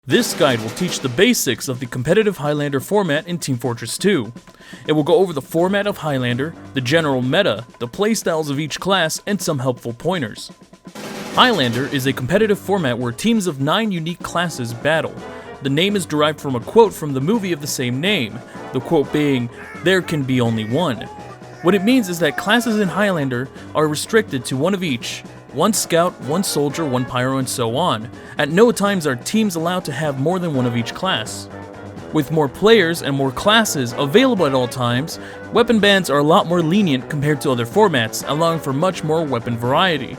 This guide will teach the basics of the competitive Highlander format in Team Fortress 2. It will go over the format of Highlander, the general meta, the playstyles of each class, and some helpful pointers. Highlander is a competitive format where teams of 9 unique classes battle. The name is derived from a quote from the movie of the same name, the quote being, "There can be only one." What it means is that classes in Highlander are restricted to one of each. One scout, one soldier, one pyro, and so on. At no times are teams allowed to have more than one of each class. With more players and more classes available at all times, weapon bans are a lot more lenient compared to other formats, allowing for much more weapon variety.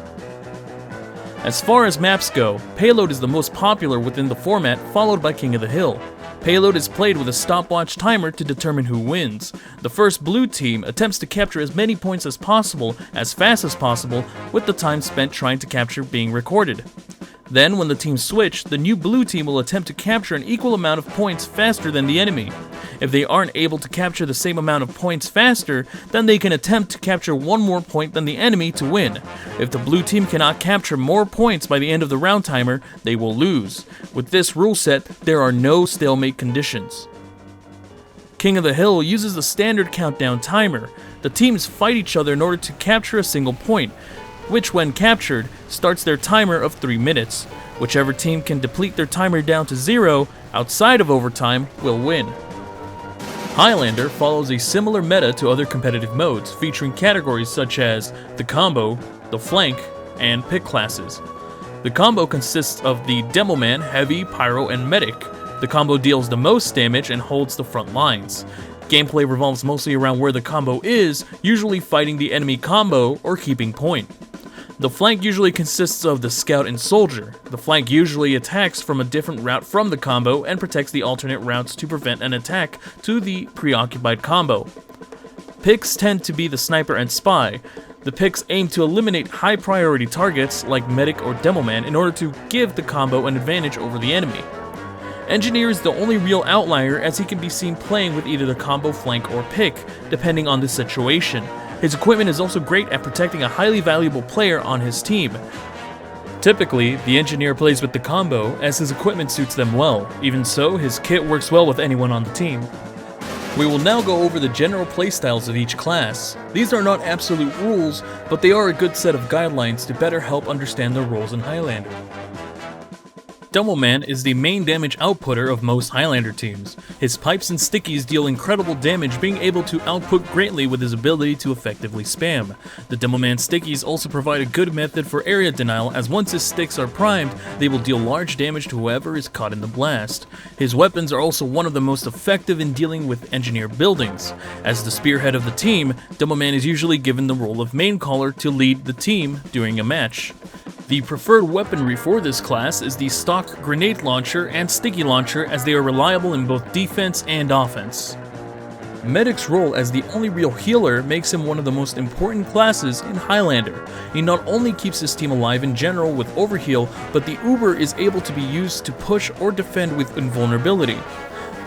As far as maps go, Payload is the most popular within the format, followed by King of the Hill. Payload is played with a stopwatch timer to determine who wins. The first blue team attempts to capture as many points as possible, as fast as possible, with the time spent trying to capture being recorded. Then, when the teams switch, the new blue team will attempt to capture an equal amount of points faster than the enemy. If they aren't able to capture the same amount of points faster, then they can attempt to capture one more point than the enemy to win. If the blue team cannot capture more points by the end of the round timer, they will lose. With this rule set, there are no stalemate conditions. King of the Hill uses the standard countdown timer. The teams fight each other in order to capture a single point, which when captured, starts their timer of 3 minutes. Whichever team can deplete their timer down to 0, outside of overtime, will win. Highlander follows a similar meta to other competitive modes, featuring categories such as the combo, the flank, and pick classes. The combo consists of the Demoman, Heavy, Pyro, and Medic. The combo deals the most damage and holds the front lines. Gameplay revolves mostly around where the combo is, usually fighting the enemy combo or keeping point. The flank usually consists of the scout and soldier. The flank usually attacks from a different route from the combo and protects the alternate routes to prevent an attack to the preoccupied combo. Picks tend to be the sniper and spy. The picks aim to eliminate high priority targets like Medic or Demoman in order to give the combo an advantage over the enemy. Engineer is the only real outlier, as he can be seen playing with either the combo, flank, or pick, depending on the situation. His equipment is also great at protecting a highly valuable player on his team. Typically, the engineer plays with the combo, as his equipment suits them well. Even so, his kit works well with anyone on the team. We will now go over the general playstyles of each class. These are not absolute rules, but they are a good set of guidelines to better help understand the roles in Highlander. Demoman is the main damage outputter of most Highlander teams. His pipes and stickies deal incredible damage, being able to output greatly with his ability to effectively spam. The Demoman stickies also provide a good method for area denial, as once his sticks are primed, they will deal large damage to whoever is caught in the blast. His weapons are also one of the most effective in dealing with engineer buildings. As the spearhead of the team, Demoman is usually given the role of main caller to lead the team during a match. The preferred weaponry for this class is the stock grenade launcher and sticky launcher, as they are reliable in both defense and offense. Medic's role as the only real healer makes him one of the most important classes in Highlander. He not only keeps his team alive in general with overheal, but the Uber is able to be used to push or defend with invulnerability.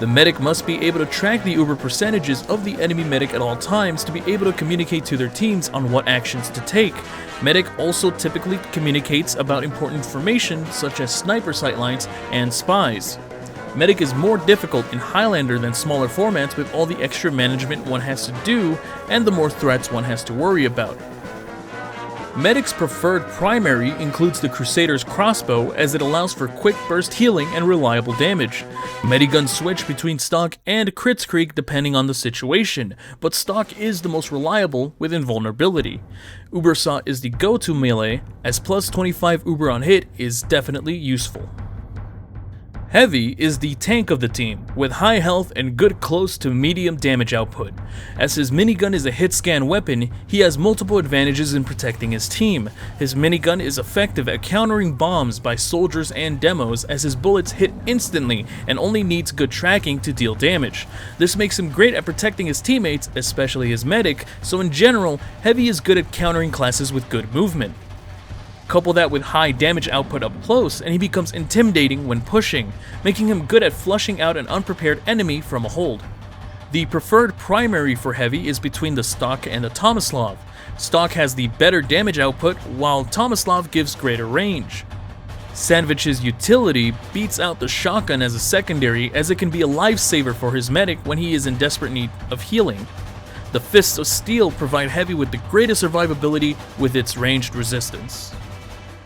The medic must be able to track the Uber percentages of the enemy medic at all times to be able to communicate to their teams on what actions to take. Medic also typically communicates about important information such as sniper sightlines and spies. Medic is more difficult in Highlander than smaller formats, with all the extra management one has to do and the more threats one has to worry about. Medic's preferred primary includes the Crusader's crossbow, as it allows for quick burst healing and reliable damage. Mediguns switch between stock and Kritzkrieg depending on the situation, but stock is the most reliable with invulnerability. Ubersaw is the go-to melee, as plus 25 Uber on hit is definitely useful. Heavy is the tank of the team, with high health and good close to medium damage output. As his minigun is a hit scan weapon, he has multiple advantages in protecting his team. His minigun is effective at countering bombs by soldiers and demos, as his bullets hit instantly and only needs good tracking to deal damage. This makes him great at protecting his teammates, especially his medic, so in general, Heavy is good at countering classes with good movement. Couple that with high damage output up close, and he becomes intimidating when pushing, making him good at flushing out an unprepared enemy from a hold. The preferred primary for Heavy is between the Stock and the Tomislav. Stock has the better damage output, while Tomislav gives greater range. Sandwich's utility beats out the shotgun as a secondary, as it can be a lifesaver for his medic when he is in desperate need of healing. The Fists of Steel provide Heavy with the greatest survivability with its ranged resistance.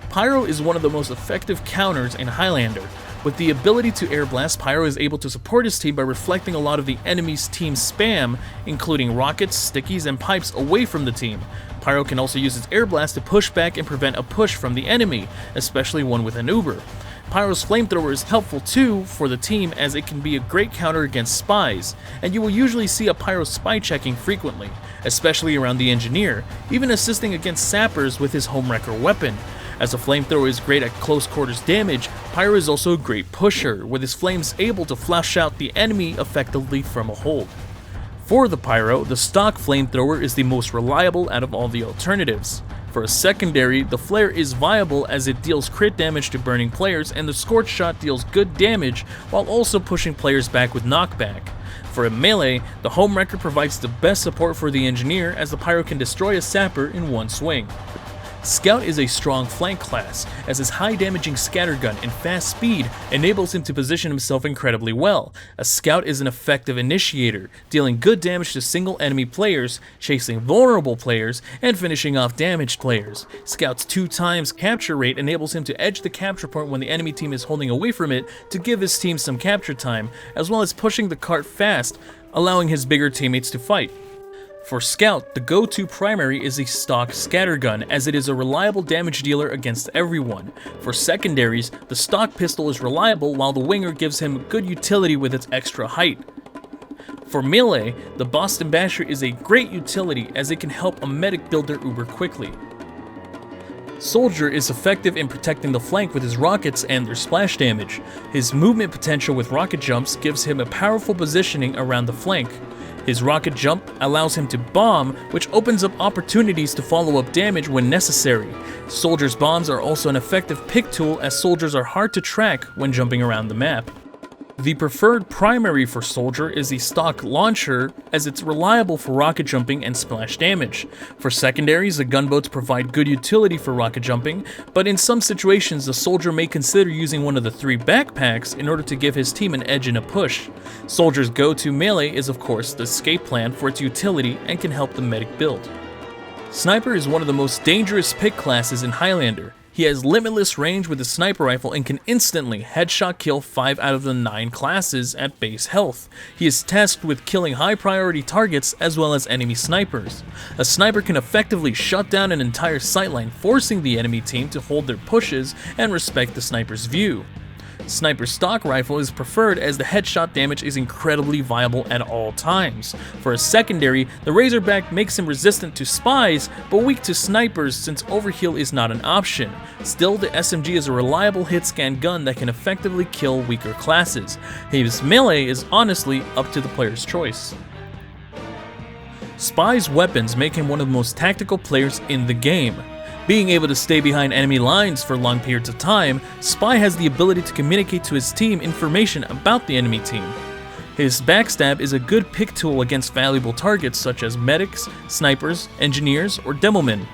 Pyro is one of the most effective counters in Highlander. With the ability to air blast, Pyro is able to support his team by reflecting a lot of the enemy's team spam, including rockets, stickies, and pipes away from the team. Pyro can also use its air blast to push back and prevent a push from the enemy, especially one with an Uber. Pyro's flamethrower is helpful too for the team, as it can be a great counter against spies, and you will usually see a Pyro spy checking frequently, especially around the engineer, even assisting against sappers with his homewrecker weapon. As a flamethrower is great at close quarters damage, Pyro is also a great pusher, with his flames able to flash out the enemy effectively from a hold. For the Pyro, the stock flamethrower is the most reliable out of all the alternatives. For a secondary, the flare is viable as it deals crit damage to burning players, and the scorch shot deals good damage while also pushing players back with knockback. For a melee, the homewrecker provides the best support for the engineer, as the Pyro can destroy a sapper in one swing. Scout is a strong flank class, as his high damaging scattergun and fast speed enables him to position himself incredibly well. A Scout is an effective initiator, dealing good damage to single enemy players, chasing vulnerable players, and finishing off damaged players. Scout's 2x capture rate enables him to edge the capture point when the enemy team is holding away from it to give his team some capture time, as well as pushing the cart fast, allowing his bigger teammates to fight. For Scout, the go-to primary is a stock scattergun, as it is a reliable damage dealer against everyone. For secondaries, the stock pistol is reliable, while the winger gives him good utility with its extra height. For melee, the Boston Basher is a great utility, as it can help a medic build their Uber quickly. Soldier is effective in protecting the flank with his rockets and their splash damage. His movement potential with rocket jumps gives him a powerful positioning around the flank. His rocket jump allows him to bomb, which opens up opportunities to follow up damage when necessary. Soldier's bombs are also an effective pick tool, as soldiers are hard to track when jumping around the map. The preferred primary for Soldier is the stock launcher, as it's reliable for rocket jumping and splash damage. For secondaries, the gunboats provide good utility for rocket jumping, but in some situations the Soldier may consider using one of the 3 backpacks in order to give his team an edge in a push. Soldier's go-to melee is of course the escape plan for its utility and can help the medic build. Sniper is one of the most dangerous pick classes in Highlander. He has limitless range with his sniper rifle and can instantly headshot kill 5 out of the 9 classes at base health. He is tasked with killing high priority targets as well as enemy snipers. A sniper can effectively shut down an entire sightline, forcing the enemy team to hold their pushes and respect the sniper's view. Sniper's stock rifle is preferred, as the headshot damage is incredibly viable at all times. For a secondary, the Razorback makes him resistant to spies, but weak to snipers since overheal is not an option. Still, the SMG is a reliable hit-scan gun that can effectively kill weaker classes. His melee is honestly up to the player's choice. Spy's weapons make him one of the most tactical players in the game. Being able to stay behind enemy lines for long periods of time, Spy has the ability to communicate to his team information about the enemy team. His backstab is a good pick tool against valuable targets such as medics, snipers, engineers, or Demoman.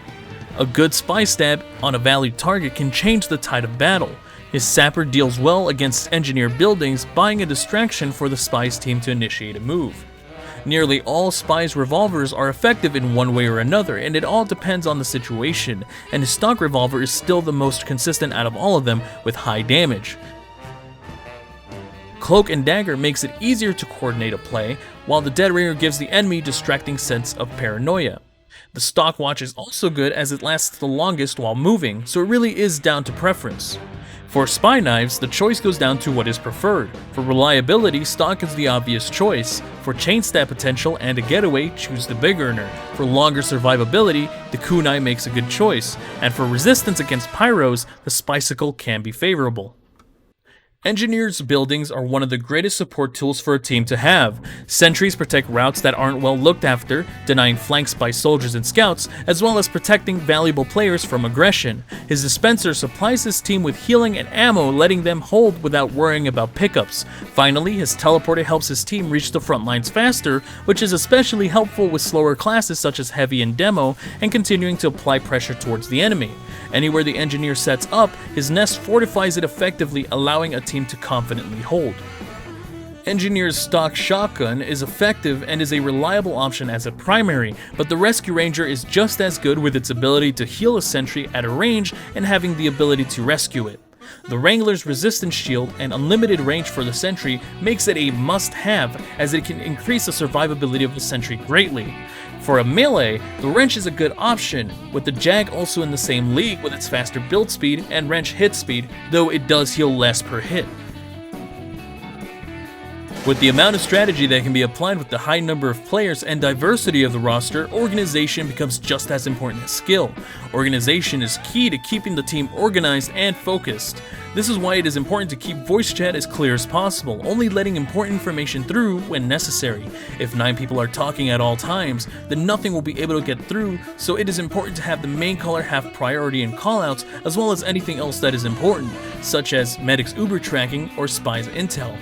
A good spy stab on a valued target can change the tide of battle. His sapper deals well against engineer buildings, buying a distraction for the spy's team to initiate a move. Nearly all Spy's revolvers are effective in one way or another, and it all depends on the situation, and his stock revolver is still the most consistent out of all of them with high damage. Cloak and Dagger makes it easier to coordinate a play, while the Dead Ringer gives the enemy distracting sense of paranoia. The stock watch is also good, as it lasts the longest while moving, so it really is down to preference. For spy knives, the choice goes down to what is preferred. For reliability, stock is the obvious choice. For chain stab potential and a getaway, choose the Big Earner. For longer survivability, the kunai makes a good choice. And for resistance against pyros, the Spicicle can be favorable. Engineers' buildings are one of the greatest support tools for a team to have. Sentries protect routes that aren't well looked after, denying flanks by soldiers and scouts, as well as protecting valuable players from aggression. His dispenser supplies his team with healing and ammo, letting them hold without worrying about pickups. Finally, his teleporter helps his team reach the front lines faster, which is especially helpful with slower classes such as Heavy and Demo, and continuing to apply pressure towards the enemy. Anywhere the engineer sets up, his nest fortifies it effectively, allowing a team to confidently hold. Engineer's stock shotgun is effective and is a reliable option as a primary, but the Rescue Ranger is just as good with its ability to heal a sentry at a range and having the ability to rescue it. The Wrangler's resistance shield and unlimited range for the sentry makes it a must-have, as it can increase the survivability of the sentry greatly. For a melee, the wrench is a good option, with the Jag also in the same league with its faster build speed and wrench hit speed, though it does heal less per hit. With the amount of strategy that can be applied with the high number of players and diversity of the roster, organization becomes just as important as skill. Organization is key to keeping the team organized and focused. This is why it is important to keep voice chat as clear as possible, only letting important information through when necessary. If 9 people are talking at all times, then nothing will be able to get through, so it is important to have the main caller have priority in callouts, as well as anything else that is important, such as medics Uber tracking or spies intel.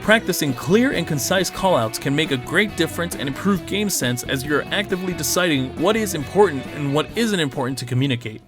Practicing clear and concise callouts can make a great difference and improve game sense, as you're actively deciding what is important and what isn't important to communicate.